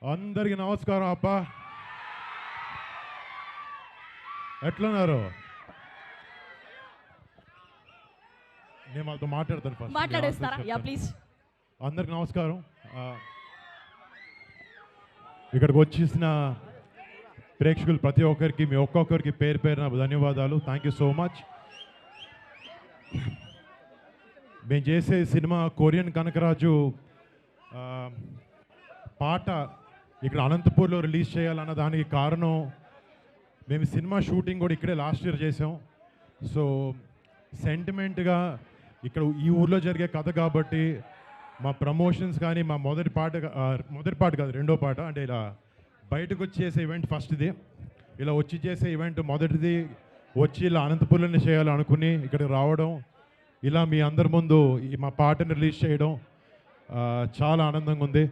అందరికి నమస్కారం అప్ప. ఎట్లున్నారు? నేను వాళ్ళతో మాట్లాడతాను ఫస్ట్. మాట్లాడేస్తారా? Yeah please. అందరికి నమస్కారం. ఇక్కడికి వచ్చేసిన ప్రేక్షకులు ప్రతి ఒక్కరికి, మీ ఒక్కొక్కరికి పేరు పేరున ధన్యవాదాలు. Thank you so much. మేము చేసే సినిమా కొరియన్ కనకరాజు పాట ఇక్కడ అనంతపూర్లో రిలీజ్ చేయాలన్న దానికి కారణం, మేము సినిమా షూటింగ్ కూడా ఇక్కడే లాస్ట్ ఇయర్ చేసాం. సో సెంటిమెంట్గా ఇక్కడ ఈ ఊర్లో జరిగే కథ కాబట్టి మా ప్రమోషన్స్ కానీ మా మొదటి పాట కాదు, రెండో పాట, అంటే ఇలా బయటకు వచ్చి చేసే ఈవెంట్ ఫస్ట్ది, ఇలా వచ్చి చేసే ఈవెంట్ మొదటిది, వచ్చి ఇలా అనంతపూర్లోనే చేయాలనుకుని ఇక్కడికి రావడం, ఇలా మీ అందరి ముందు మా పాటను రిలీజ్ చేయడం చాలా ఆనందంగా ఉంది.